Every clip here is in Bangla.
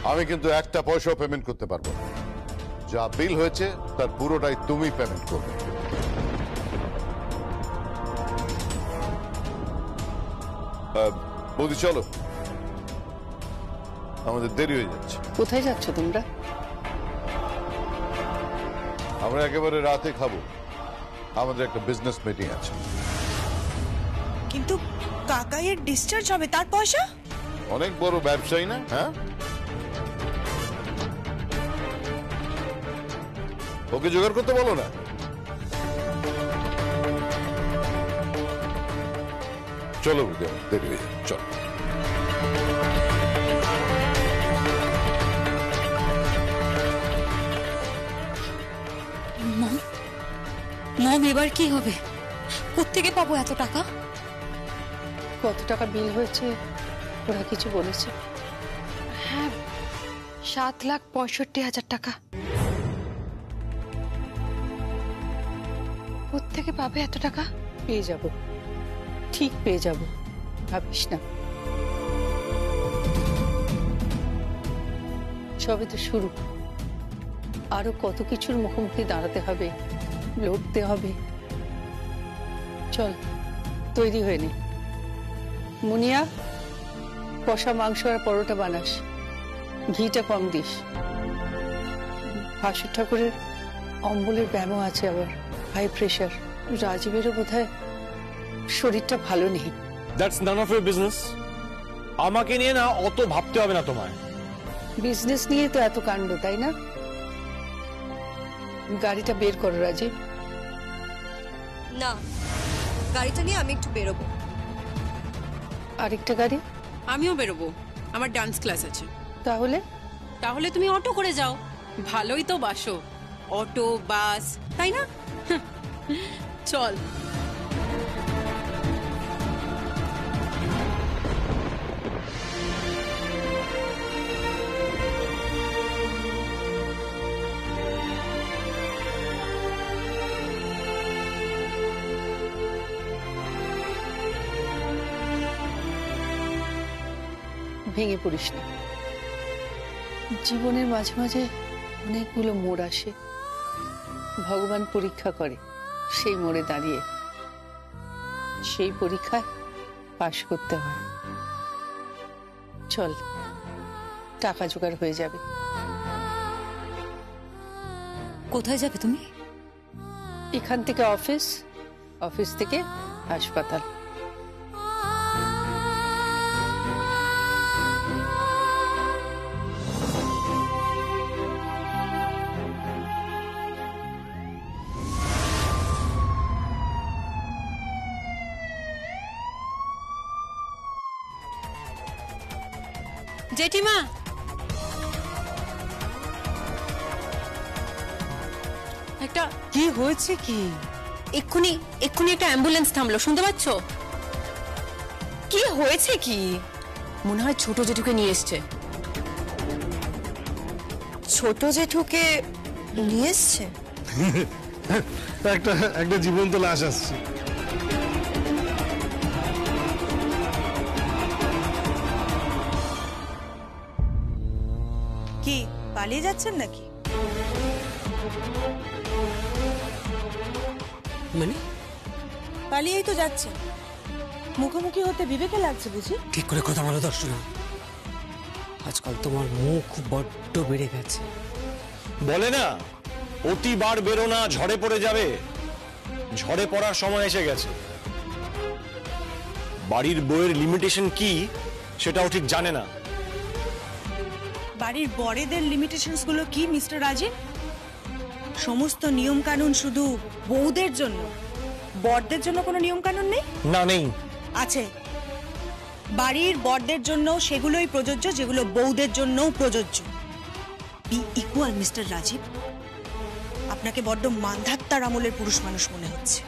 আমি কিন্তু একটা পয়সাও পেমেন্ট করতে পারবো না। যা বিল হয়েছে তার পুরোটাই তুমি পেমেন্ট করবে। বৌদি চলো, আমাদের দেরি হয়ে যাচ্ছে। কোথায় যাচ্ছ তোমরা? আমরা একেবারে রাতে খাবো, আমাদের একটা বিজনেস মিটিং আছে। কিন্তু কাকাইয়ের ডিসচার্জ হবে, তার পয়সা? অনেক বড় ব্যবসায়ী না? হ্যাঁ, ওকে জোগাড় করতে বলো না। চলো দেরি হয়ে যাচ্ছে, চলো। মম, এবার কি হবে? কোত্থেকে পাবো এত টাকা? কত টাকা বিল হয়েছে ওরা কিছু বলেছে? হ্যাঁ, 7,65,000 টাকা। কোত্থেকে পাবে এত টাকা? পেয়ে যাব, ঠিক পেয়ে যাব, ভাবিস না। সবে তো শুরু, আরো কত কিছুর মুখোমুখি দাঁড়াতে হবে, লড়তে হবে। চল তৈরি হয়ে নে। মুনিয়া, কষা মাংস আর পরোটা বানাস, ঘিটা কম দিস। ভাসুর ঠাকুরের অম্বলের ব্যায়ামও আছে, আবার হাই প্রেশার। রাজীবেরও বোধহয় শরীরটা ভালো নেই। That's none of your business. আমাকে নিয়ে না অত ভাবতে হবে না তোমায়। বিজনেস নিয়ে তো এত কাণ্ড, তাই না? গাড়িটা বের করো রাজীব। না, গাড়িটা নিয়ে আমি একটু বেরোবো। আরেকটা গাড়ি? আমিও বেরোবো, আমার ডান্স ক্লাস আছে। তাহলে? তাহলে তুমি অটো করে যাও, ভালোই তো বাসো অটো বাস, তাই না? চল। ভেঙে পড়িস না। জীবনের মাঝে মাঝে অনেকগুলো মোড় আসে, ভগবান পরীক্ষা করে সেই মোড়ে দাঁড়িয়ে। সেই পরীক্ষায় পাশ করতে হয়। চল, টাকা জোগাড় হয়ে যাবে। কোথায় যাবে তুমি? এখান থেকে অফিস, অফিস থেকে হাসপাতাল। জেঠিমা, একটা কি হয়েছে? কি এক্ষুনি একটা অ্যাম্বুলেন্স থামলো, শুনতে পাচ্ছ? কি হয়েছে? কি মনে হয় ছোট জেঠুকে নিয়ে এসছে। ছোট জেঠুকে নিয়ে এসছে? একটা জীবন্ত লাশ আসছে। কি পালিয়ে যাচ্ছেন নাকি? মানে পালিয়েই তো যাচ্ছেন। মুখোমুখি হতে বিবেকে লাগছে বুঝি? ঠিক করে কথা বলো দর্শনা, আজকাল তোমার মুখ বড্ড বেড়ে গেছে। বলে না, অতি বার বেরো না, ঝড়ে পড়ে যাবে। ঝড়ে পড়ার সময় এসে গেছে। বাড়ির বউয়ের লিমিটেশন কি সেটাও ঠিক জানে না। বাড়ির বড়দের লিমিটেশনস গুলো কি মিস্টার রাজীব? সমস্ত নিয়ম কানুন শুধু বউদের জন্য, বড়দের জন্য কোনো নিয়ম কানুন নেই? না, নেই। আছে। বাড়ির বড়দের জন্য সেগুলোই প্রযোজ্য যেগুলো বউদের জন্যও প্রযোজ্য। Be equal mister Rajeev. আপনাকে বড্ড মান্ধাত্তার আমলের পুরুষ মানুষ মনে হচ্ছে।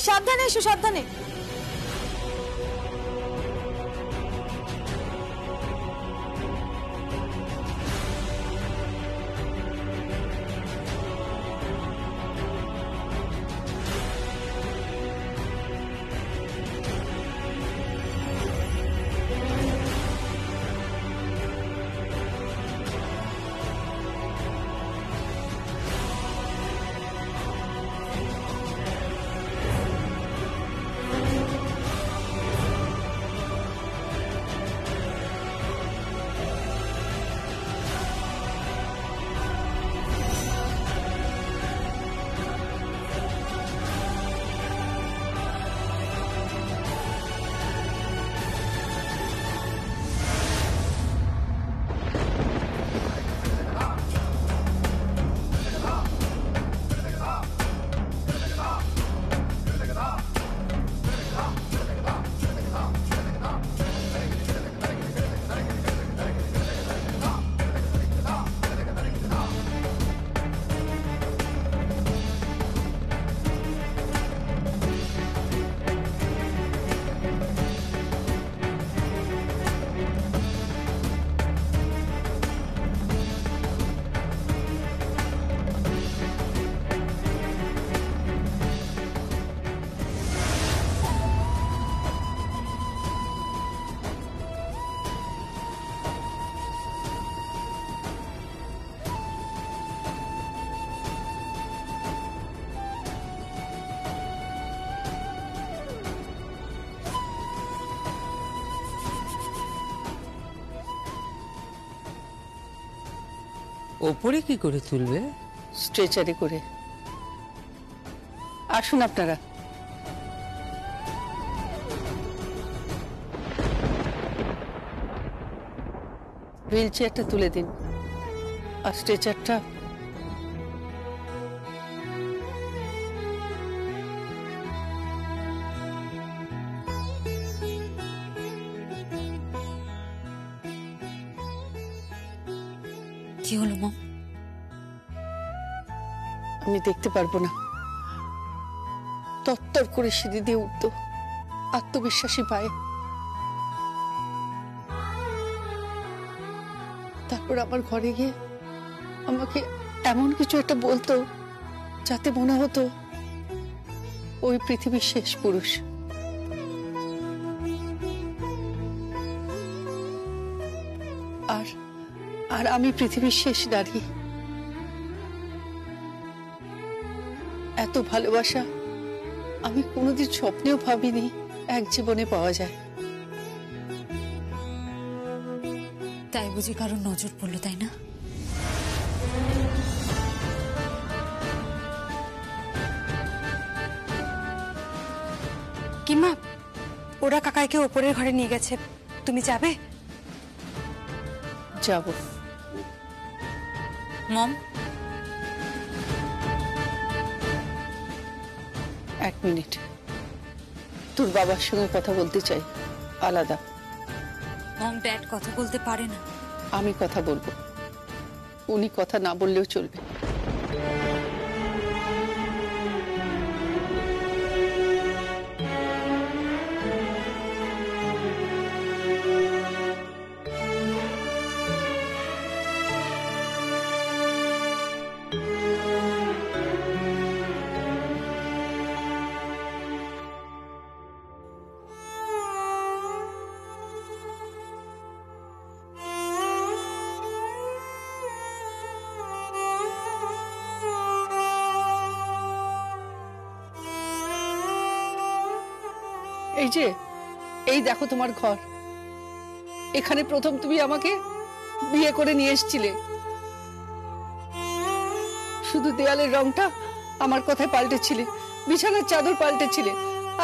সাবধানে এসো, সাবধানে। ওপরে কি করে তুলবে? স্ট্রেচারে করে। আসুন আপনারা। হুইল চেয়ারটা তুলে দিন আর স্ট্রেচারটা কি হলো মম? আমি দেখতে পারবো না। তত্তর করে সিঁড়ি দিয়ে উঠতো আত্মবিশ্বাসী পায়ে। তারপর আমার ঘরে গিয়ে আমাকে এমন কিছু একটা বলতো যাতে মনে হতো ওই পৃথিবীর শেষ পুরুষ। আর আর আমি পৃথিবীর শেষ নারী। এত ভালোবাসা আমি কোনোদিন স্বপ্নেও ভাবিনি এক জীবনে পাওয়া যায়। তাই বুঝি কারোর নজর পড়লো, তাই না? কিমা, ওরা কাকাইকে ওপরের ঘরে নিয়ে গেছে, তুমি যাবে? যাব। মম, এক মিনিট, তোর বাবার সঙ্গে কথা বলতে চাই আলাদা। মম ড্যাড কথা বলতে পারে না। আমি কথা বলবো, উনি কথা না বললেও চলবে। এই যে, এই দেখো তোমার ঘর। এখানে প্রথম তুমি আমাকে বিয়ে করে নিয়ে এসেছিলে। শুধু দেয়ালের রংটা আমার কথায় পাল্টেছিলে, বিছানার চাদর পাল্টেছিলে,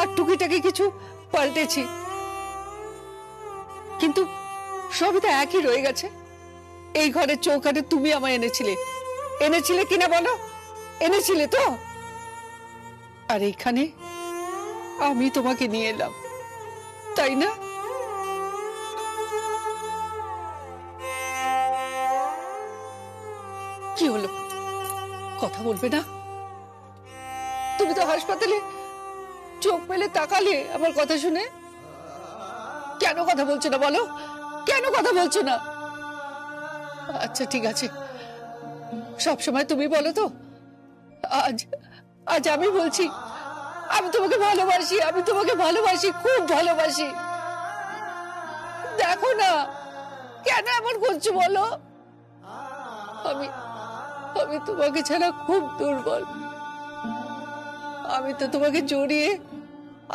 আর টুকিটাকি কিছু পাল্টেছি, কিন্তু সবই তো একই রয়ে গেছে। এই ঘরের চৌকাঠে তুমি আমায় এনেছিলে কিনা বলো? এনেছিলে তো? আর এইখানে আমি তোমাকে নিয়ে এলাম, তাই না? কি হলো, কথা বলবে না? তুমি তো হাসপাতালে চোখ মেলে তাকালে আমার কথা শুনে। কেন কথা বলছো না বলো? কেন কথা বলছো না? আচ্ছা ঠিক আছে, সব সময় তুমি বলো তো। আজ আজ আমি বলছি, আমি তোমাকে ভালোবাসি, আমি তোমাকে ভালোবাসি, খুব ভালোবাসি। দেখো না, কেন এমন করছো বলো? আমি আমি তোমাকে ছাড়া খুব দুর্বল। আমি তো তোমাকে জড়িয়ে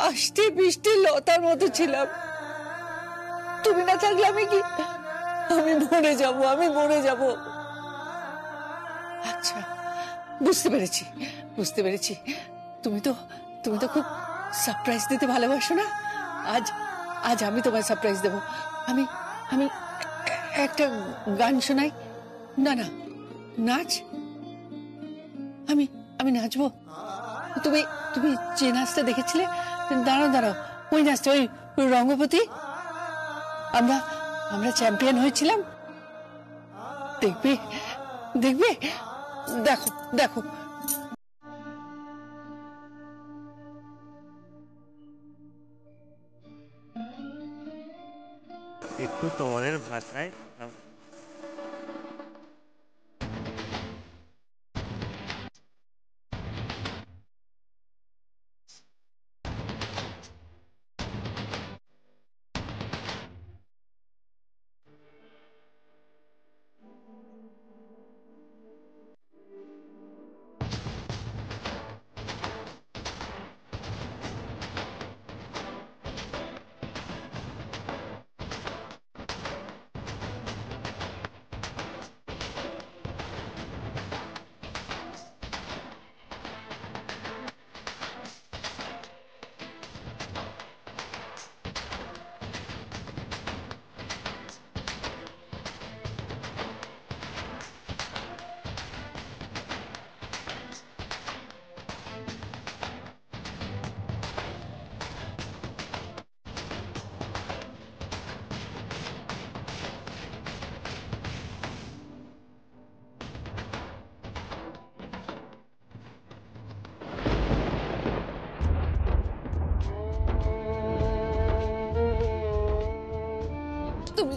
আষ্টে বৃষ্টি লতার মতো ছিলাম। তুমি না থাকলে আমি মরে যাব, আমি মরে যাব। আচ্ছা, বুঝতে পেরেছি। তুমি তো খুব সারপ্রাইজ দিতে ভালোবাসো না? আজ আমি তোমায় সারপ্রাইজ দেব। আমি আমি একটা গান শোনাই। না, নাচ। আমি নাচবো। তুমি যে নাচটা দেখেছিলে, দাঁড়াও, ওই নাচটা, ওই রঙ্গপতি, আমরা চ্যাম্পিয়ন হয়েছিলাম। দেখবে, দেখো। একটু তোমাদের ভাষায়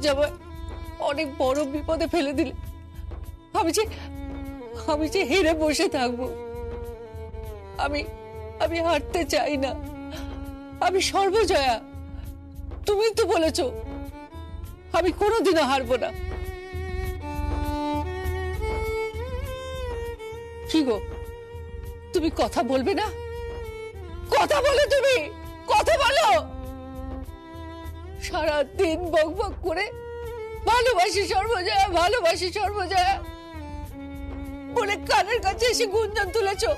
যে আমার অনেক বড় বিপদে ফেলে দিলে। আমি যে হেরে বসে থাকবো। আমি হারতে চাই না। আমি সর্বজয়া। তুমি তো বলেছো আমি কোনোদিনও হারবো না। কি গো, তুমি কথা বলবে না? কথা বলো, তুমি কথা বলো। সারাদিন বক বক করে ভালোবাসি সর্বজয়া, ভালোবাসি সর্বজয়া বলে কানের কাছে এসে গুঞ্জন তুলেছো।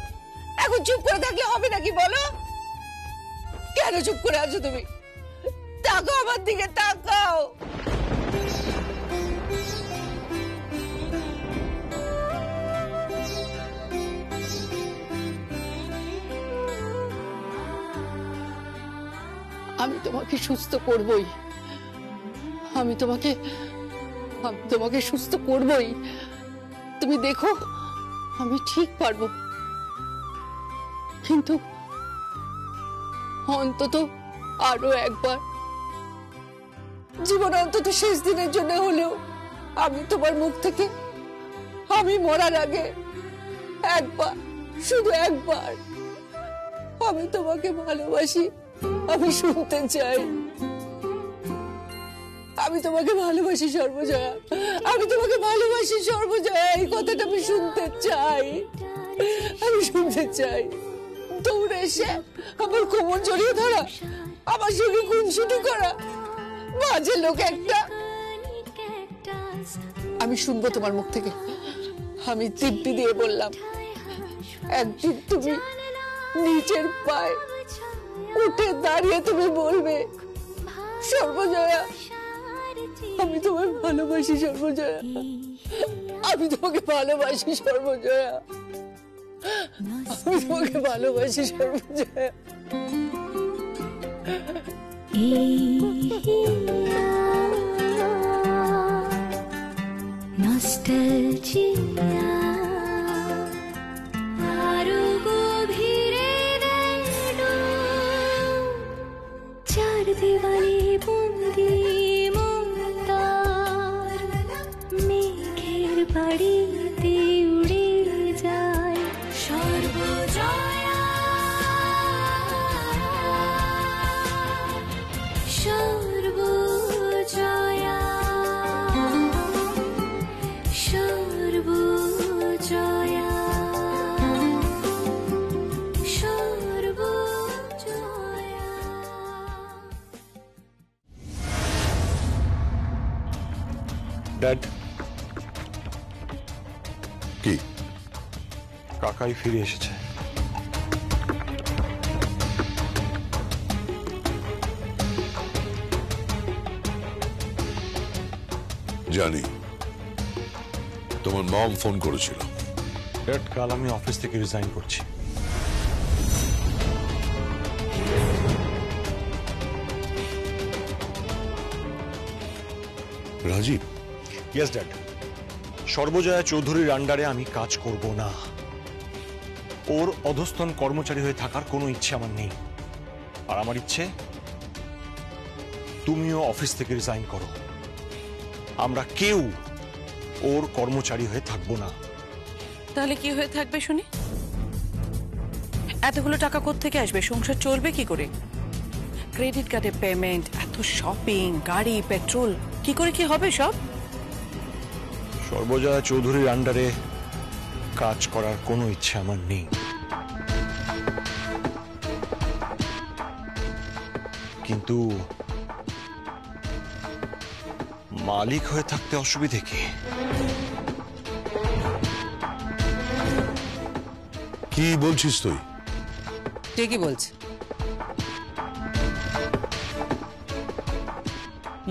এখন চুপ করে থাকলে হবে নাকি বলো? কেন চুপ করে আছো তুমি? তাকাও আমার দিকে, তাকাও। আমি তোমাকে সুস্থ করবই। আমি তোমাকে সুস্থ করবই। তুমি দেখো আমি ঠিক পারবো। কিন্তু অন্তত আরো একবার, জীবন অন্তত শেষ দিনের জন্য হলেও আমি তোমার মুখ থেকে, আমি মরার আগে একবার, শুধু একবার আমি তোমাকে ভালোবাসি আমি শুনতে চাই। আমি তোমাকে ভালোবাসি সর্বজয়া, আমি তোমাকে ভালোবাসি সর্বজয়া, এই কথাটা আমি শুনতে চাই। আমি শুনতে চাই। দৌড়ে এসে আমার কোমর জড়িয়ে ধরা, আমার সঙ্গে খুনসুটি করা, বাজে লোক একটা। আমি শুনবো তোমার মুখ থেকে। আমি তৃপ্তি দিয়ে বললাম, একদিন তুমি নিচের পায়ে উঠে দাঁড়িয়ে তুমি বলবে, সর্বজয়া আমি তোমায় ভালোবাসি সর্বজয়া, আমি তোমাকে ভালোবাসি সর্বজয়া, আমি তোমাকে ভালোবাসি সর্বজয়া। দেওয়ালে বন্দি মন্দার মেঘের বাড়িতে উড়ে যায় সর্বজয়া, সর্বজয়া, সর্বজয়া, সর্বজয়া। ড্যাড, কি? কাকাই ফিরে এসেছে। জানি, তোমার মম ফোন করেছিল। ড্যাড, কাল আমি অফিস থেকে রিজাইন করছি। রাজীব? ইয়েস ড্যাড, সর্বজয়া চৌধুরীর আন্ডারে আমি কাজ করব না। ওর অধস্তন কর্মচারী হয়ে থাকার কোনো ইচ্ছে আমার নেই। আর আমার ইচ্ছে, তুমিও অফিস থেকে রিজাইন করো। আমরা কেউ ওর কর্মচারী হয়ে থাকবো না। তাহলে কি হয়ে থাকবে শুনি? এতগুলো টাকা কোত্থেকে আসবে? সংসার চলবে কি করে? ক্রেডিট কার্ডে পেমেন্ট, এত শপিং, গাড়ি, পেট্রোল, কি করে কি হবে সব? সর্বজয়া চৌধুরীর আন্ডারে কাজ করার কোনো ইচ্ছে আমার নেই। কিন্তু মালিক হয়ে থাকতে অসুবিধে কি? কি বলছিস তুই? ঠিকই বলছে।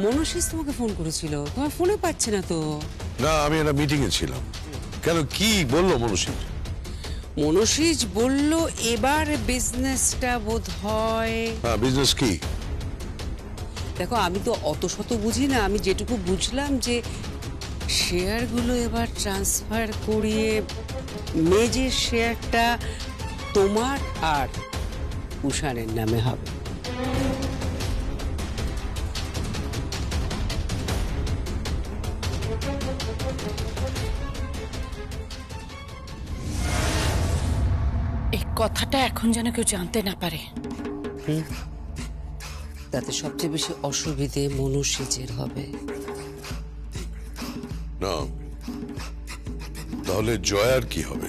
মনসিস তোমাকে ফোন করেছিল, তোমার ফোনে পাচ্ছে না তো। না, আমি একটা মিটিং এ ছিলাম। কেন, কি বললো মনসিস? মনসিস বলল এবার বিজনেসটা বোধ হয়। হ্যাঁ, বিজনেস কি? দেখো, আমি তো অত শত বুঝি না। আমি যেটুকু বুঝলাম যে শেয়ারগুলো এবার ট্রান্সফার করিয়ে মেজের শেয়ারটা তোমার আর উষানের নামে হবে। এই কথাটা এখন যেন কেউ জানতে না পারে। তাতে সবচেয়ে বেশি অসুবিধে মনু সেজের হবে। না, তাহলে জয়ার কি হবে?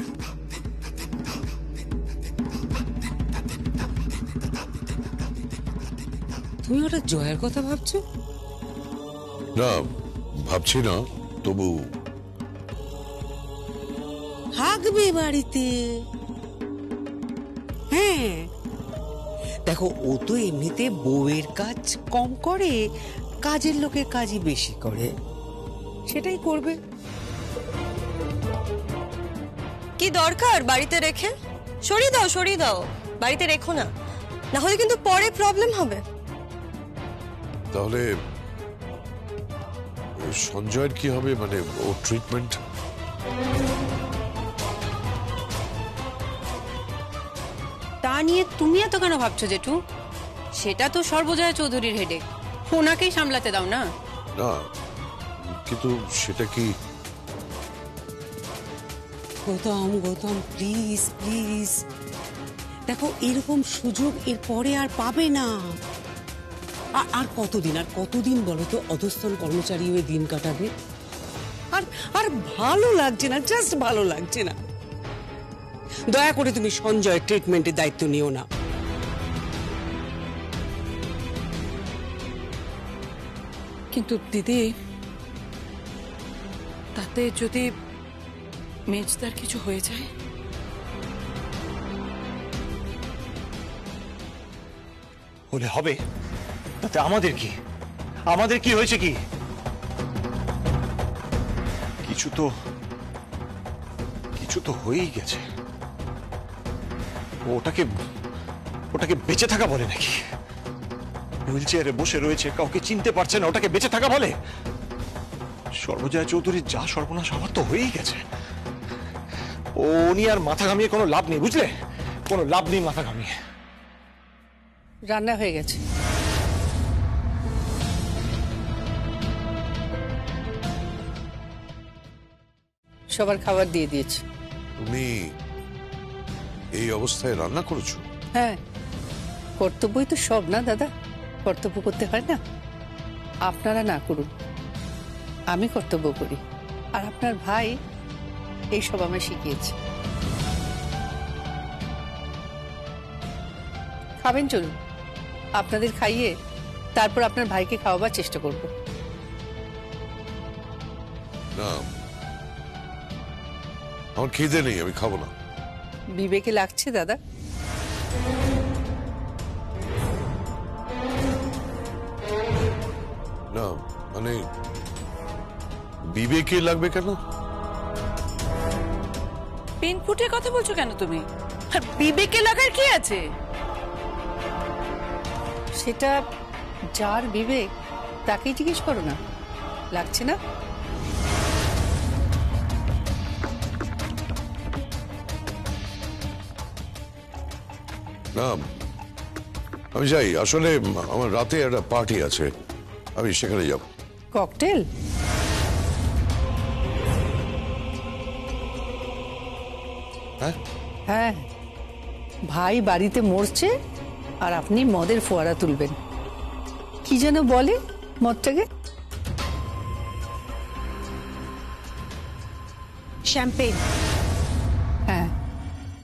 তুমি ওটা জয়ের কথা ভাবছো? না, ভাবছি না, তবু থাকবে বাড়িতে। হ্যাঁ, দেখো ও তো এমনিতে বউয়ের কাজ কম করে, কাজের লোকের কাজই বেশি করে, সেটাই করবে। কি দরকার বাড়িতে রেখে? সরিয়ে দাও, সরিয়ে দাও, বাড়িতে রেখো না, না হলে কিন্তু পরে প্রবলেম হবে। তাহলে সঞ্জয়ের কি হবে, মানে ও ট্রিটমেন্ট? তা নিয়ে তুমি এত কেন ভাবছো জেঠু? সেটা তো সর্বজয়া চৌধুরীর হেডেক, ওনাকেই সামলাতে দাও না। না, কিন্তু সেটা কি? গৌতম, গৌতম, প্লিজ প্লিজ, দেখো এরকম সুযোগ এরপরে আর পাবে না। আর কতদিন বলো তো অধস্তন কর্মচারী হয়ে দিন কাটাবে? আর ভালো লাগছে না, জাস্ট ভালো লাগছে না। দয়া করে তুমি সঞ্জয়ের ট্রিটমেন্টের দায়িত্ব নিও না। কিন্তু দিদি, তাতে যদি মেজদার কিছু হয়ে যায়? হলে হবে, তাতে আমাদের কি? আমাদের কি হয়েছে কি? কিছু তো হয়েই গেছে। ওটাকে বেঁচে থাকা বলে নাকি? হুইল চেয়ারে বসে রয়েছে, কাউকে চিনতে পারছে না, ওটাকে বেঁচে থাকা বলে? সর্বজয়া চৌধুরীর যা সর্বনাশ হওয়ার তো হয়েই গেছে। ও নিয়ে আর মাথা ঘামিয়ে কোনো লাভ নেই, বুঝলে? কোনো লাভ নেই মাথা ঘামিয়ে। রান্না হয়ে গেছে। সবার খাবার দিয়ে দিয়েছি। তুমি এই অবস্থায় রান্না করেছো? হ্যাঁ, কর্তব্যই তো সব না দাদা, কর্তব্য করতে হয় না? আপনারা না করুন, আমি কর্তব্য করি, আর আপনার ভাই এই সব আমায় শিখিয়েছে। খাবেন, চলুন আপনাদের খাইয়ে তারপর আপনার ভাইকে খাওয়াবার চেষ্টা করব। না, আমার খিদে নেই, আমি খাবো না। বিবেকে লাগছে দাদা? না, মানে বিবেকে লাগবে কেন? পিন ফুটে কথা বলছো কেন তুমি? আর বিবেকে লাগার কি আছে? সেটা যার বিবেক তাকেই জিজ্ঞেস করো না, লাগছে না? না, আমি যাই, আসলে আমার রাতে একটা পার্টি আছে, আমি সেখানে যাব। ককটেল? হ্যাঁ হ্যাঁ, ভাই বাড়িতে মরছে আর আপনি মদের ফোয়ারা তুলবেন। কি যেন বলে মদটাকে? শ্যাম্পেন।